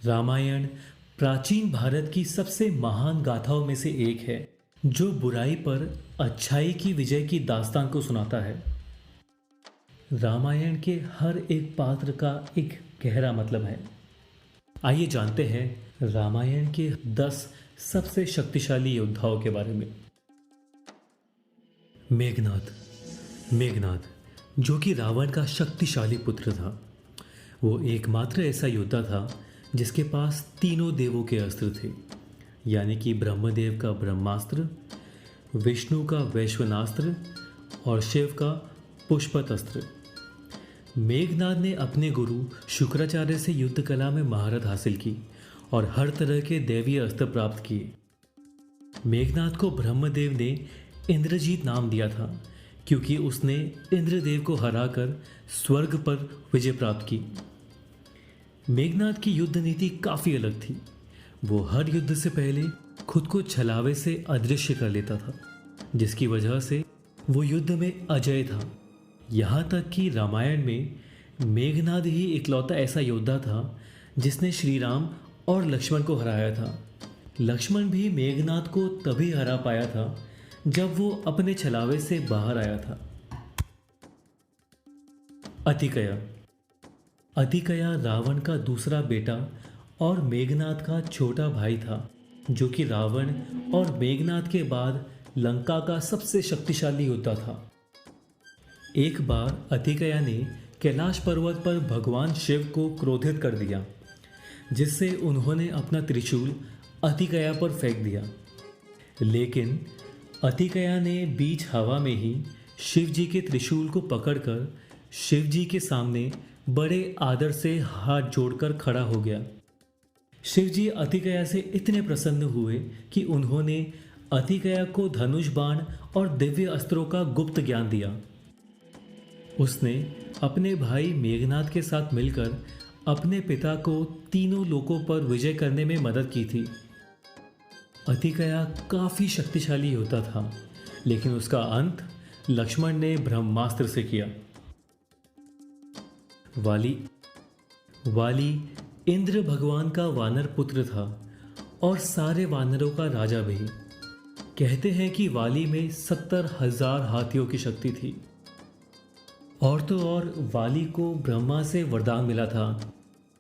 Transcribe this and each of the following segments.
रामायण प्राचीन भारत की सबसे महान गाथाओं में से एक है जो बुराई पर अच्छाई की विजय की दास्तान को सुनाता है। रामायण के हर एक पात्र का एक गहरा मतलब है। आइए जानते हैं रामायण के 10 सबसे शक्तिशाली योद्धाओं के बारे में। मेघनाद। मेघनाद जो कि रावण का शक्तिशाली पुत्र था। वो एकमात्र ऐसा योद्धा था जिसके पास तीनों देवों के अस्त्र थे, यानी कि ब्रह्मदेव का ब्रह्मास्त्र, विष्णु का वैश्वनास्त्र और शिव का पुष्पत अस्त्र। मेघनाद ने अपने गुरु शुक्राचार्य से युद्ध कला में महारत हासिल की और हर तरह के दैवीय अस्त्र प्राप्त किए। मेघनाद को ब्रह्मदेव ने इंद्रजीत नाम दिया था क्योंकि उसने इंद्रदेव को हराकर स्वर्ग पर विजय प्राप्त की। मेघनाद की युद्ध नीति काफी अलग थी। वो हर युद्ध से पहले खुद को छलावे से अदृश्य कर लेता था, जिसकी वजह से वो युद्ध में अजय था। यहाँ तक कि रामायण में मेघनाद ही इकलौता ऐसा योद्धा था जिसने श्री राम और लक्ष्मण को हराया था। लक्ष्मण भी मेघनाद को तभी हरा पाया था जब वो अपने छलावे से बाहर आया था। अतिकया। अतिकया रावण का दूसरा बेटा और मेघनाद का छोटा भाई था, जो कि रावण और मेघनाद के बाद लंका का सबसे शक्तिशाली योद्धा था। एक बार अतिकया ने कैलाश पर्वत पर भगवान शिव को क्रोधित कर दिया, जिससे उन्होंने अपना त्रिशूल अतिकया पर फेंक दिया। लेकिन अतिकया ने बीच हवा में ही शिव जी के त्रिशूल को पकड़कर शिव जी के सामने बड़े आदर से हाथ जोड़कर खड़ा हो गया। शिव जी अतिकया से इतने प्रसन्न हुए कि उन्होंने अतिकया को धनुष बाण और दिव्य अस्त्रों का गुप्त ज्ञान दिया। उसने अपने भाई मेघनाद के साथ मिलकर अपने पिता को तीनों लोकों पर विजय करने में मदद की थी। अतिकया काफी शक्तिशाली होता था, लेकिन उसका अंत लक्ष्मण ने ब्रह्मास्त्र से किया। वाली इंद्र भगवान का वानर पुत्र था और सारे वानरों का राजा भी। कहते हैं कि वाली में 70,000 हाथियों की शक्ति थी। और तो और वाली को ब्रह्मा से वरदान मिला था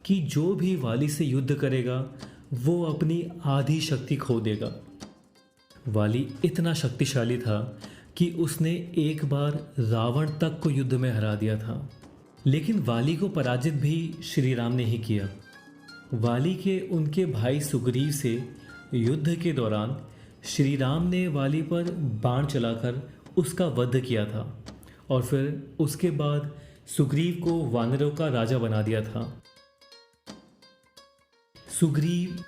कि जो भी वाली से युद्ध करेगा वो अपनी आधी शक्ति खो देगा। वाली इतना शक्तिशाली था कि उसने एक बार रावण तक को युद्ध में हरा दिया था। लेकिन वाली को पराजित भी श्री राम ने ही किया। वाली के उनके भाई सुग्रीव से युद्ध के दौरान श्री राम ने वाली पर बाण चलाकर उसका वध किया था और फिर उसके बाद सुग्रीव को वानरों का राजा बना दिया था। सुग्रीव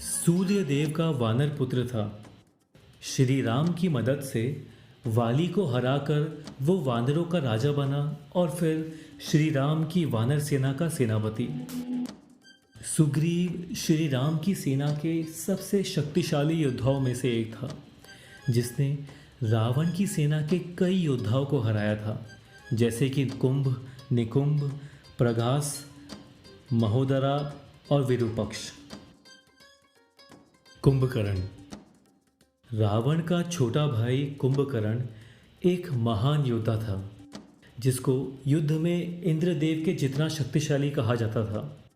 सूर्यदेव का वानर पुत्र था। श्री राम की मदद से वाली को हराकर वो वानरों का राजा बना और फिर श्री राम की वानर सेना का सेनापति। सुग्रीव श्री राम की सेना के सबसे शक्तिशाली योद्धाओं में से एक था, जिसने रावण की सेना के कई योद्धाओं को हराया था, जैसे कि कुंभ, निकुंभ, प्रघास, महोदरा और विरूपक्ष। कुंभकर्ण। रावण का छोटा भाई कुंभकर्ण एक महान योद्धा था, जिसको युद्ध में इंद्रदेव के जितना शक्तिशाली कहा जाता था।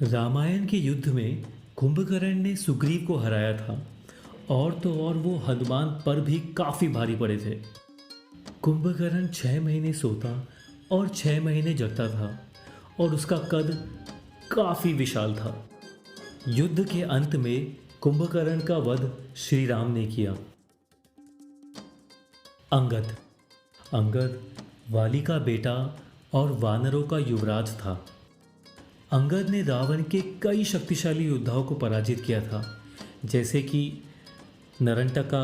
रामायण के युद्ध में कुंभकर्ण ने सुग्रीव को हराया था और तो और वो हनुमान पर भी काफी भारी पड़े थे। कुंभकर्ण 6 महीने सोता और 6 महीने जगता था और उसका कद काफी विशाल था। युद्ध के अंत में कुंभकर्ण का वध श्री राम ने किया। अंगद वाली का बेटा और वानरों का युवराज था। अंगद ने रावण के कई शक्तिशाली योद्धाओं को पराजित किया था, जैसे कि नरंटका,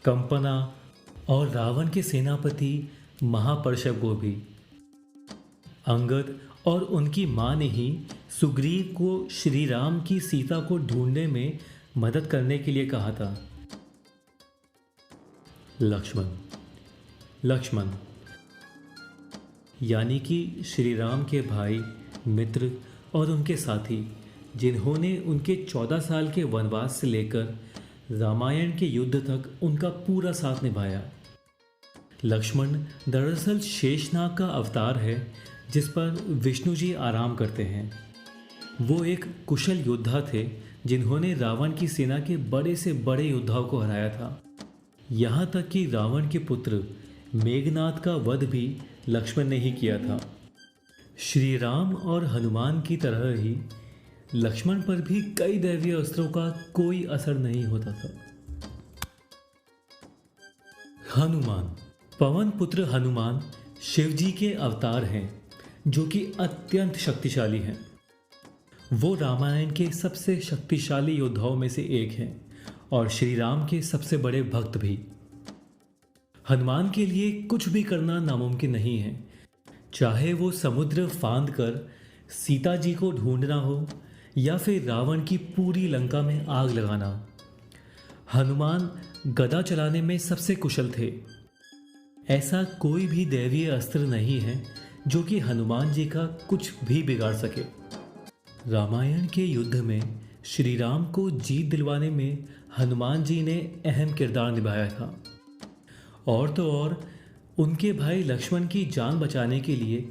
कंपना और रावण के सेनापति महापर्षव को भी। अंगद और उनकी मां ने ही सुग्रीव को श्री राम की सीता को ढूंढने में मदद करने के लिए कहा था। लक्ष्मण यानी कि श्री राम के भाई मित्र और उनके साथी, जिन्होंने उनके 14 साल के वनवास से लेकर रामायण के युद्ध तक उनका पूरा साथ निभाया। लक्ष्मण दरअसल शेषनाग का अवतार है, जिस पर विष्णु जी आराम करते हैं। वो एक कुशल योद्धा थे, जिन्होंने रावण की सेना के बड़े से बड़े योद्धाओं को हराया था। यहाँ तक कि रावण के पुत्र मेघनाद का वध भी लक्ष्मण ने ही किया था। श्री राम और हनुमान की तरह ही लक्ष्मण पर भी कई दैवीय अस्त्रों का कोई असर नहीं होता था। हनुमान। पवन पुत्र हनुमान शिवजी के अवतार हैं, जो कि अत्यंत शक्तिशाली हैं। वो रामायण के सबसे शक्तिशाली योद्धाओं में से एक हैं और श्री राम के सबसे बड़े भक्त भी। हनुमान के लिए कुछ भी करना नामुमकिन नहीं है, चाहे वो समुद्र फांद कर सीता जी को ढूंढना हो या फिर रावण की पूरी लंका में आग लगाना। हनुमान गदा चलाने में सबसे कुशल थे। ऐसा कोई भी दैवीय अस्त्र नहीं है जो कि हनुमान जी का कुछ भी बिगाड़ सके। रामायण के युद्ध में श्री राम को जीत दिलवाने में हनुमान जी ने अहम किरदार निभाया था। और तो और उनके भाई लक्ष्मण की जान बचाने के लिए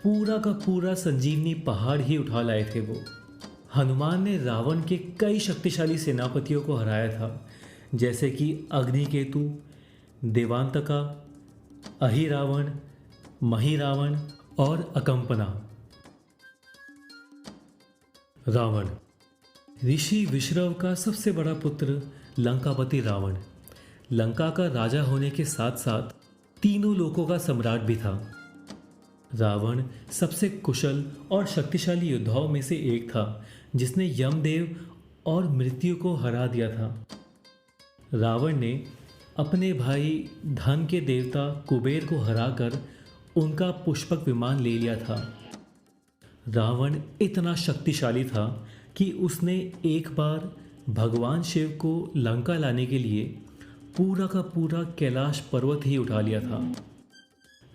पूरा का पूरा संजीवनी पहाड़ ही उठा लाए थे वो। हनुमान ने रावण के कई शक्तिशाली सेनापतियों को हराया था, जैसे कि अग्निकेतु, देवांतका, अहिरावण, महिरावण और अकंपना। रावण। ऋषि विश्रव का सबसे बड़ा पुत्र लंकापति रावण लंका का राजा होने के साथ साथ तीनों लोकों का सम्राट भी था। रावण सबसे कुशल और शक्तिशाली योद्धाओं में से एक था, जिसने यमदेव और मृत्यु को हरा दिया था। रावण ने अपने भाई धन के देवता कुबेर को हराकर उनका पुष्पक विमान ले लिया था। रावण इतना शक्तिशाली था कि उसने एक बार भगवान शिव को लंका लाने के लिए पूरा का पूरा कैलाश पर्वत ही उठा लिया था।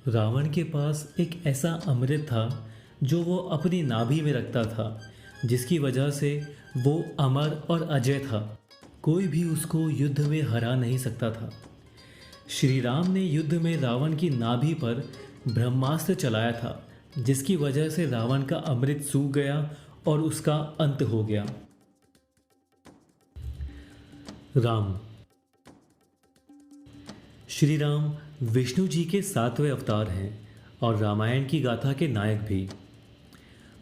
रावण के पास एक ऐसा अमृत था जो वो अपनी नाभि में रखता था, जिसकी वजह से वो अमर और अजय था। कोई भी उसको युद्ध में हरा नहीं सकता था। श्री राम ने युद्ध में रावण की नाभि पर ब्रह्मास्त्र चलाया था, जिसकी वजह से रावण का अमृत सूख गया और उसका अंत हो गया। राम। श्री राम विष्णु जी के 7वें अवतार हैं और रामायण की गाथा के नायक भी।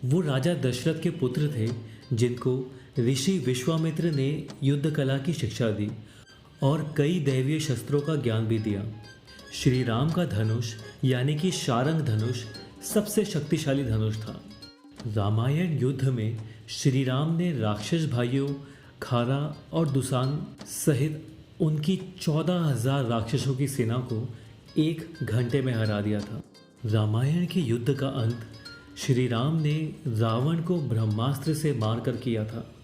वो राजा दशरथ के पुत्र थे, जिनको ऋषि विश्वामित्र ने युद्ध कला की शिक्षा दी और कई दैवीय शस्त्रों का ज्ञान भी दिया। श्री राम का धनुष यानी कि शारंग धनुष सबसे शक्तिशाली धनुष था। रामायण युद्ध में श्री राम ने राक्षस भाइयों खारा और दुसान सहित उनकी 14,000 राक्षसों की सेना को 1 घंटे में हरा दिया था। रामायण के युद्ध का अंत श्री राम ने रावण को ब्रह्मास्त्र से मारकर किया था।